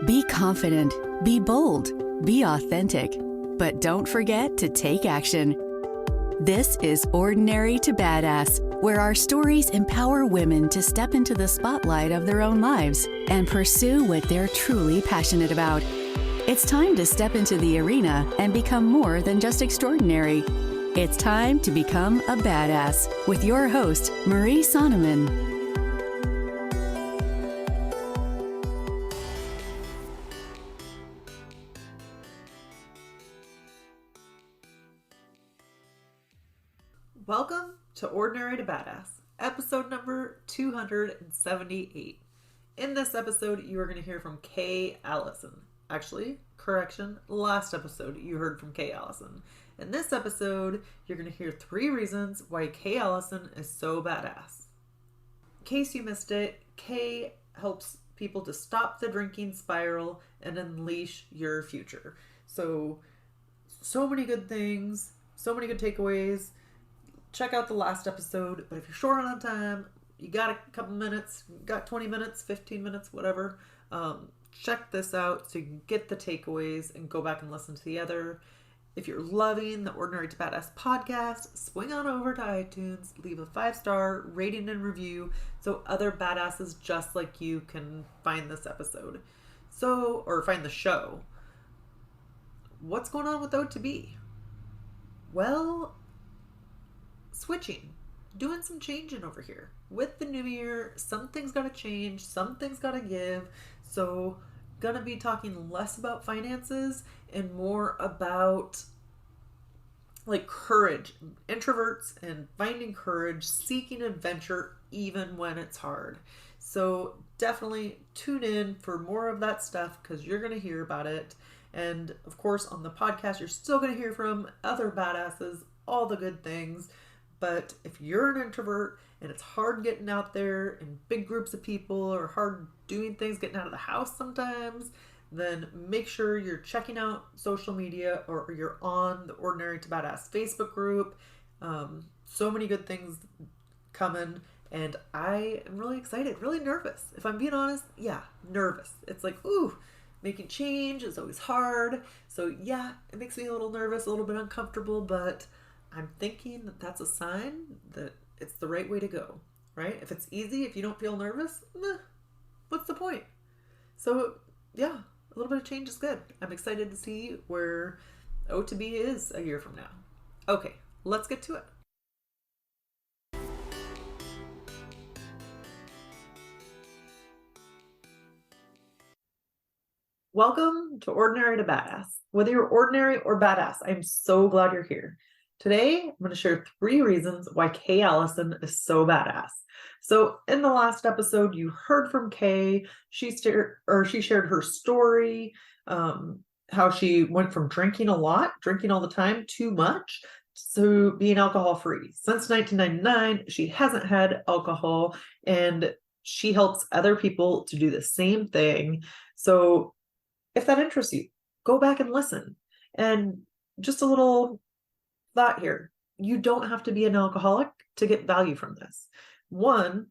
Be confident, be bold, be authentic, but don't forget to take action. This is Ordinary to Badass, where our stories empower women to step into the spotlight of their own lives and pursue what they're truly passionate about. It's time to step into the arena and become more than just extraordinary. It's time to become a badass with your host, Marie Sonneman. Welcome to Ordinary to Badass, episode number 278. In this episode, you are going to hear from Kay Allison. Actually, correction, last episode you heard from Kay Allison. In this episode, you're going to hear 3 reasons why Kay Allison is so badass. In case you missed it, Kay helps people to stop the drinking spiral and unleash your future. So many good things, so many good takeaways. Check out the last episode, but if you're short on time, you got a couple minutes, got 20 minutes, 15 minutes, whatever, check this out so you can get the takeaways and go back and listen to the other. If you're loving the Ordinary to Badass podcast, swing on over to iTunes, leave a 5-star rating and review so other badasses just like you can find this episode. Or find the show. What's going on with O2B? Well, switching, doing some changing over here. With the new year, some things gotta change, some things gotta give. So, gonna be talking less about finances and more about like courage, introverts and finding courage, seeking adventure even when it's hard. So definitely tune in for more of that stuff because you're gonna hear about it. And of course on the podcast, you're still gonna hear from other badasses, all the good things. But if you're an introvert and it's hard getting out there in big groups of people or hard doing things, getting out of the house sometimes, then make sure you're checking out social media or you're on the Ordinary to Badass Facebook group. So many good things coming and I am really excited, really nervous. If I'm being honest, nervous. It's like, making change is always hard. So yeah, it makes me a little nervous, a little bit uncomfortable, but I'm thinking that that's a sign that it's the right way to go, right? If it's easy, if you don't feel nervous, what's the point? So yeah, a little bit of change is good. I'm excited to see where O2B is a year from now. Okay, let's get to it. Welcome to Ordinary to Badass. Whether you're ordinary or badass, I'm so glad you're here. Today, I'm going to share 3 reasons why Kay Allison is so badass. So in the last episode, you heard from Kay. She shared her story, how she went from drinking a lot, drinking all the time, too much, to being alcohol free. Since 1999, she hasn't had alcohol, and she helps other people to do the same thing. So if that interests you, go back and listen. And just a little thought here. You don't have to be an alcoholic to get value from this. One,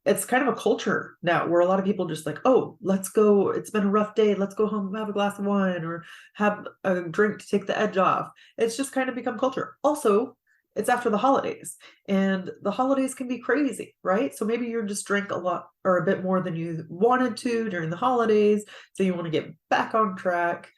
it's kind of a culture now where a lot of people just like, let's go. It's been a rough day. Let's go home and have a glass of wine or have a drink to take the edge off. It's just kind of become culture. Also, it's after the holidays and the holidays can be crazy, right? So maybe you're just drink a lot or a bit more than you wanted to during the holidays. So you want to get back on track.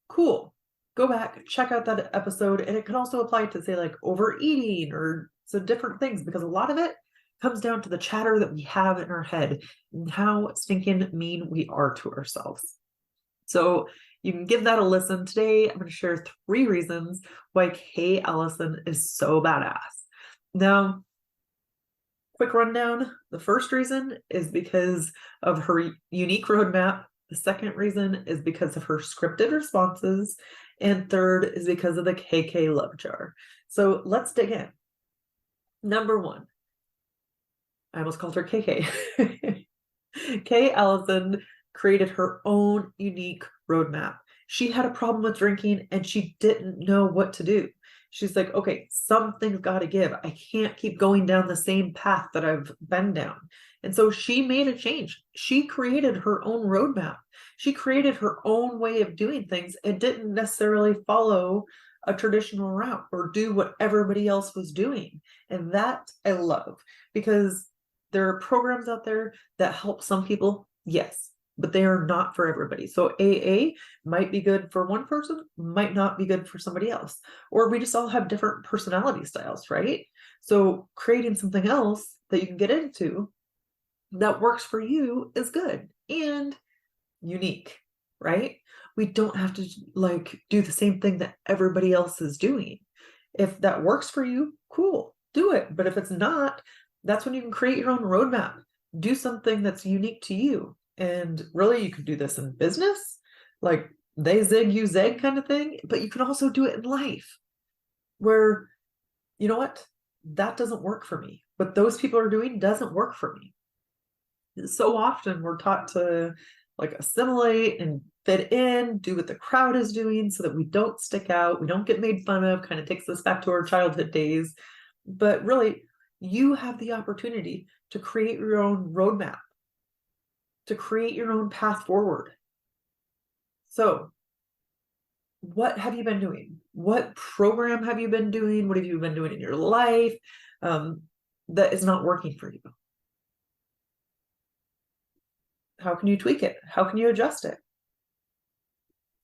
Cool. Go back, check out that episode. And it can also apply to say like overeating or some different things because a lot of it comes down to the chatter that we have in our head and how stinking mean we are to ourselves. So you can give that a listen. Today, I'm going to share 3 reasons why Kay Allison is so badass. Now, quick rundown. The first reason is because of her unique roadmap. The second reason is because of her scripted responses. And third is because of the KK love jar. So let's dig in. Number 1. I almost called her KK. Kay Allison created her own unique roadmap. She had a problem with drinking and she didn't know what to do. She's like, okay, something's got to give. I can't keep going down the same path that I've been down. And so she made a change. She created her own roadmap. She created her own way of doing things and didn't necessarily follow a traditional route or do what everybody else was doing. And that I love, because there are programs out there that help some people, yes, but they are not for everybody. So AA might be good for one person, might not be good for somebody else. Or we just all have different personality styles, right? So creating something else that you can get into that works for you is good and unique, right? We don't have to like do the same thing that everybody else is doing. If that works for you, cool, do it. But if it's not, that's when you can create your own roadmap. Do something that's unique to you. And really, you could do this in business, like they zig, you zag kind of thing, but you can also do it in life where, you know what, that doesn't work for me. What those people are doing doesn't work for me. So often we're taught to like assimilate and fit in, do what the crowd is doing so that we don't stick out, we don't get made fun of, kind of takes us back to our childhood days. But really, you have the opportunity to create your own roadmap, to create your own path forward. So, what have you been doing? What program have you been doing? What have you been doing in your life that is not working for you? How can you tweak it? How can you adjust it?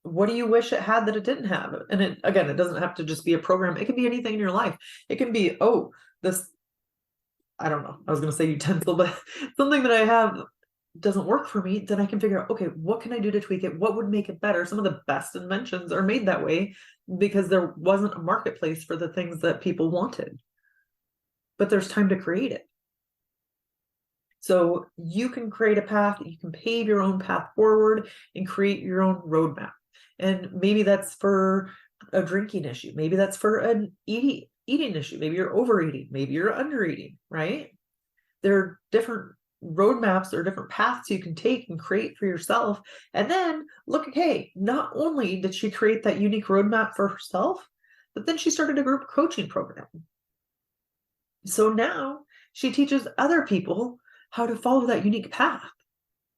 What do you wish it had that it didn't have? And it, again, it doesn't have to just be a program. It can be anything in your life. It can be, oh, this, I don't know, I was going to say utensil, but something that I have doesn't work for me, then I can figure out, okay, what can I do to tweak it? What would make it better? Some of the best inventions are made that way because there wasn't a marketplace for the things that people wanted. But there's time to create it. So you can create a path, you can pave your own path forward and create your own roadmap. And maybe that's for a drinking issue. Maybe that's for an eating issue. Maybe you're overeating. Maybe you're undereating, right? There are different roadmaps or different paths you can take and create for yourself. And then look at Kay. Not only did she create that unique roadmap for herself, but then she started a group coaching program. So now she teaches other people how to follow that unique path,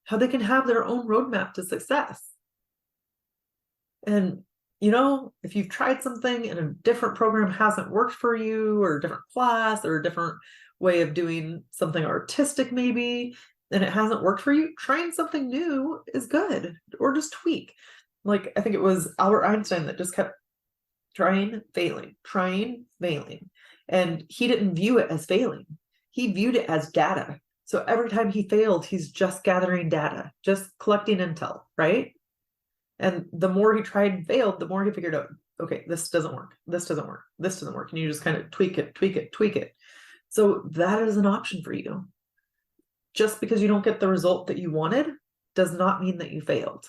how they can have their own roadmap to success. And, you know, if you've tried something and a different program hasn't worked for you, or a different class, or a different way of doing something artistic maybe, and it hasn't worked for you, trying something new is good, or just tweak. Like, I think it was Albert Einstein that just kept trying, failing. And he didn't view it as failing. He viewed it as data. So every time he failed, he's just gathering data, just collecting intel, right? And the more he tried and failed, the more he figured out, okay, this doesn't work. This doesn't work. This doesn't work. And you just kind of tweak it. So that is an option for you. Just because you don't get the result that you wanted does not mean that you failed.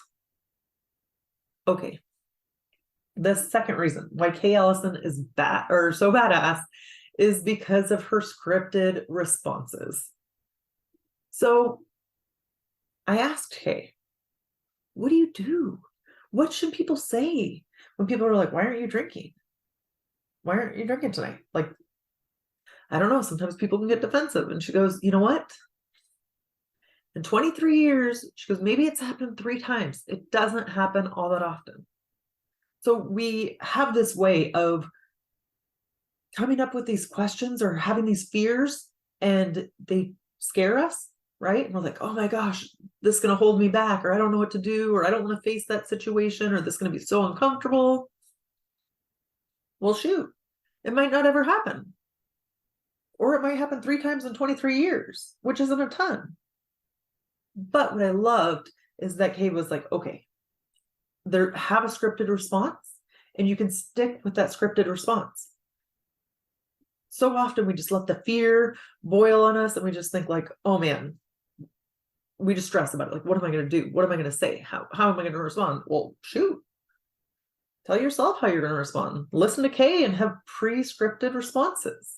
Okay. The second reason why Kay Allison is so badass is because of her scripted responses. So I asked Kay, what do you do? What should people say when people are like, why aren't you drinking? Why aren't you drinking tonight? Like, I don't know. Sometimes people can get defensive. And she goes, you know what? In 23 years, she goes, maybe it's happened 3 times. It doesn't happen all that often. So we have this way of coming up with these questions or having these fears, and they scare us, right? And we're like, oh my gosh, this is going to hold me back, or I don't know what to do, or I don't want to face that situation, or this is going to be so uncomfortable. Well, shoot, it might not ever happen. Or it might happen 3 times in 23 years, which isn't a ton. But what I loved is that Kay was like, okay, have a scripted response, and you can stick with that scripted response. So often we just let the fear boil on us, and we just think like, oh man, we just stress about it. Like, what am I going to do? What am I going to say? How am I going to respond? Well, shoot. Tell yourself how you're going to respond. Listen to Kay and have pre-scripted responses.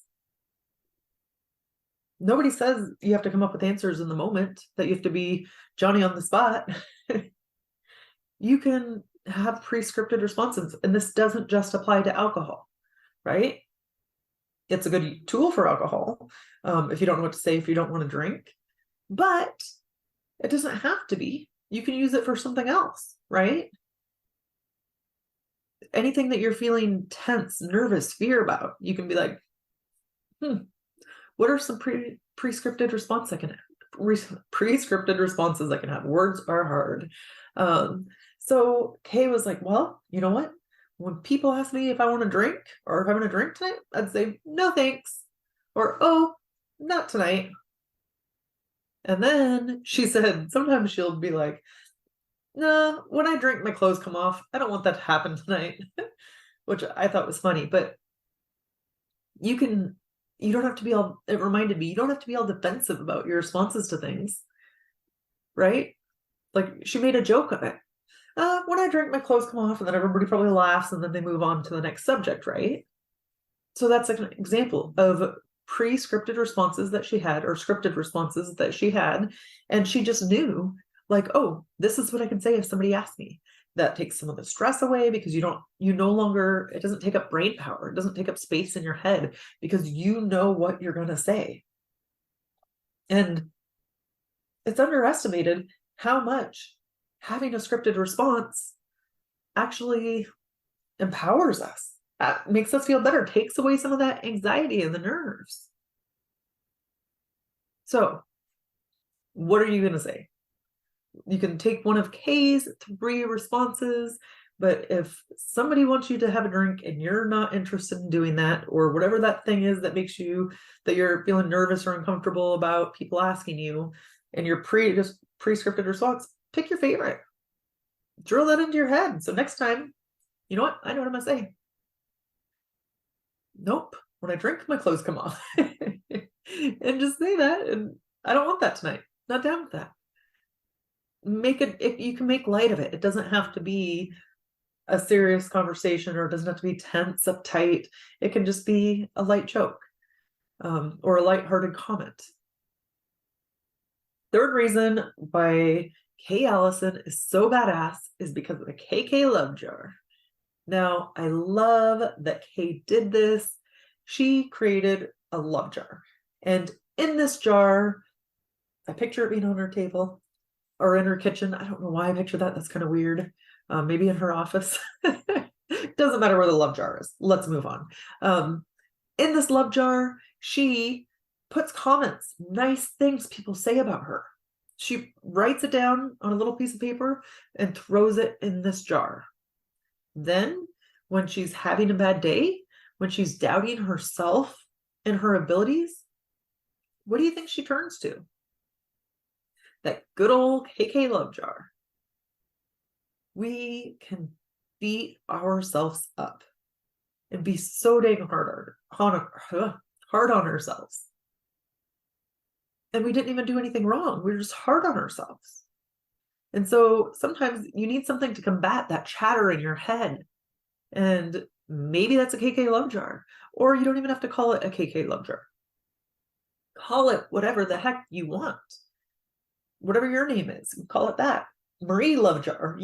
Nobody says you have to come up with answers in the moment, that you have to be Johnny on the spot. You can have pre-scripted responses. And this doesn't just apply to alcohol. right? It's a good tool for alcohol. If you don't know what to say, if you don't want to drink, but it doesn't have to be. You can use it for something else, right? Anything that you're feeling tense, nervous, fear about, you can be like, what are some prescripted responses I can have? Prescripted responses I can have. Words are hard. So Kay was like, well, you know what? When people ask me if I want to drink or if I'm going to drink tonight, I'd say, no, thanks. Or, oh, not tonight. And then she said, sometimes she'll be like, no, when I drink, my clothes come off. I don't want that to happen tonight, which I thought was funny. But you don't have to be all, it reminded me, you don't have to be all defensive about your responses to things, right? Like she made a joke of it. When I drink, my clothes come off, and then everybody probably laughs, and then they move on to the next subject, right? So that's like an example of pre-scripted responses that she had, or scripted responses that she had, and she just knew, like, oh, this is what I can say if somebody asks me. That takes some of the stress away because you no longer, it doesn't take up brain power, it doesn't take up space in your head because you know what you're going to say. And it's underestimated how much having a scripted response actually empowers us. That makes us feel better, takes away some of that anxiety and the nerves. So, what are you going to say? You can take one of Kay's 3 responses, but if somebody wants you to have a drink and you're not interested in doing that, or whatever that thing is that makes you, that you're feeling nervous or uncomfortable about people asking you, and your prescripted response, pick your favorite. Drill that into your head. So next time, you know what? I know what I'm going to say. Nope. When I drink, my clothes come off. And just say that. And I don't want that tonight. Not down with that. Make it, if you can make light of it. It doesn't have to be a serious conversation, or it doesn't have to be tense, uptight. It can just be a light joke, or a lighthearted comment. Third reason why Kay Allison is so badass is because of the KK Love Jar. Now, I love that Kay did this. She created a love jar. And in this jar, I picture it being on her table or in her kitchen. I don't know why I picture that. That's kind of weird. Maybe in her office. Doesn't matter where the love jar is. Let's move on. In this love jar, she puts comments, nice things people say about her. She writes it down on a little piece of paper and throws it in this jar. Then, when she's having a bad day, when she's doubting herself and her abilities, what do you think she turns to? That good old KK love jar. We can beat ourselves up and be so dang hard on ourselves. And we didn't even do anything wrong. We're just hard on ourselves. And so sometimes you need something to combat that chatter in your head. And maybe that's a KK love jar. Or you don't even have to call it a KK love jar. Call it whatever the heck you want. Whatever your name is, call it that. Marie love jar,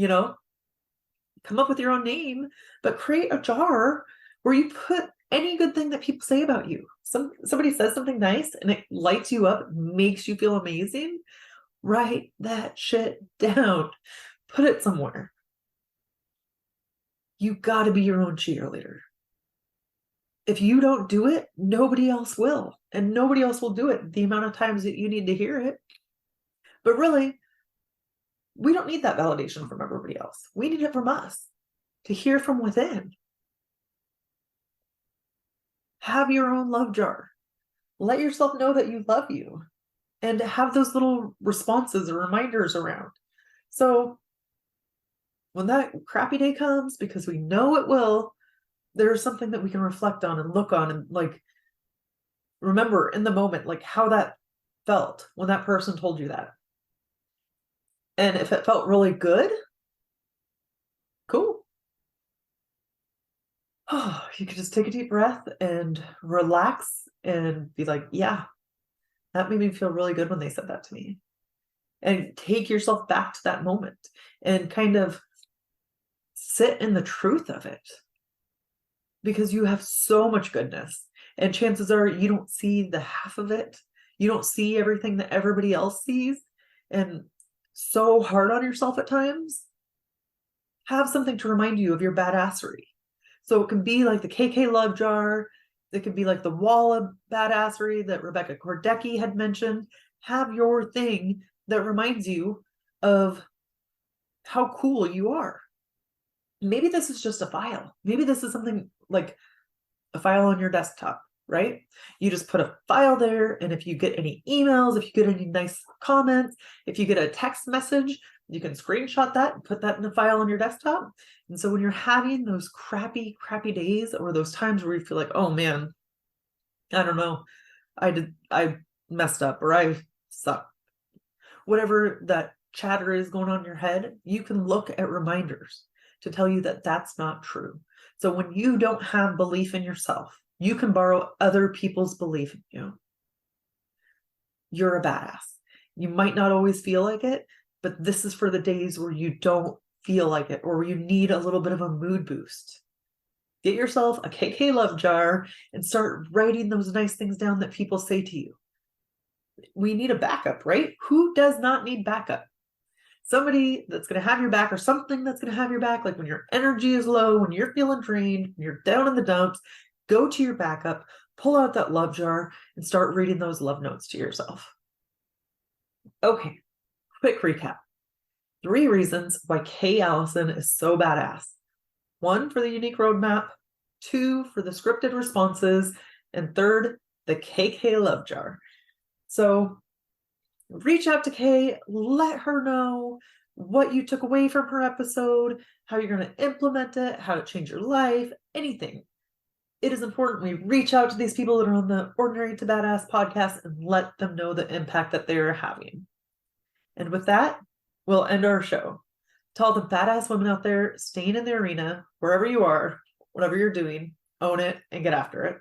come up with your own name, but create a jar where you put any good thing that people say about you. Somebody says something nice and it lights you up, makes you feel amazing. Write that shit down. Put it somewhere. You got to be your own cheerleader. If you don't do it, nobody else will. And nobody else will do it the amount of times that you need to hear it. But really, we don't need that validation from everybody else. We need it from us, to hear from within. Have your own love jar. Let yourself know that you love you, and have those little responses or reminders around. So when that crappy day comes, because we know it will, there's something that we can reflect on and look on and remember in the moment, how that felt when that person told you that. And if it felt really good, cool. Oh, you can just take a deep breath and relax and be like, yeah, that made me feel really good when they said that to me. And take yourself back to that moment and kind of sit in the truth of it. because you have so much goodness. And chances are you don't see the half of it. You don't see everything that everybody else sees. And so hard on yourself at times. Have something to remind you of your badassery. So it can be like the KK Love Jar. It could be like the wall of badassery that Rebecca Kordecki had mentioned. Have your thing that reminds you of how cool you are. Maybe this is just a file. Maybe this is something like a file on your desktop, right? You just put a file there, and if you get any emails, if you get any nice comments, if you get a text message, you can screenshot that and put that in a file on your desktop. And so when you're having those crappy days, or those times where you feel like, oh man, I don't know, I messed up, or I suck, whatever that chatter is going on in your head, you can look at reminders to tell you that that's not true. So when you don't have belief in yourself, you can borrow other people's belief in you. You're a badass. You might not always feel like it, but this is for the days where you don't feel like it, or where you need a little bit of a mood boost. Get yourself a KK Love Jar and start writing those nice things down that people say to you. We need a backup, right? Who does not need backup? Somebody that's going to have your back, or something that's going to have your back, like when your energy is low, when you're feeling drained, when you're down in the dumps, go to your backup, pull out that love jar, and start reading those love notes to yourself. Okay, quick recap. 3 reasons why Kay Allison is so badass. 1, for the unique roadmap. 2, for the scripted responses. And 3rd, the KK Love Jar. So reach out to Kay, let her know what you took away from her episode, how you're going to implement it, how to change your life, anything. It is important we reach out to these people that are on the Ordinary to Badass podcast and let them know the impact that they're having. And with that, we'll end our show. To all the badass women out there staying in the arena, wherever you are, whatever you're doing, own it and get after it.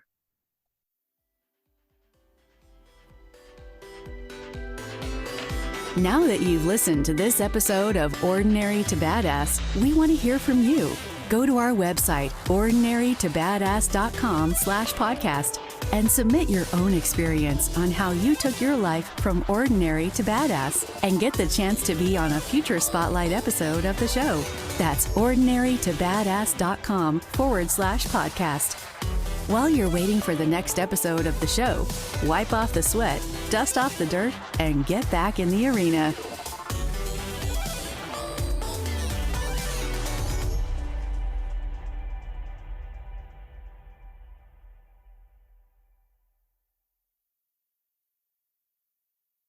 Now that you've listened to this episode of Ordinary to Badass, we want to hear from you. Go to our website, ordinarytobadass.com/podcast, and submit your own experience on how you took your life from ordinary to badass, and get the chance to be on a future spotlight episode of the show. That's ordinarytobadass.com/podcast. While you're waiting for the next episode of the show, wipe off the sweat, dust off the dirt, and get back in the arena.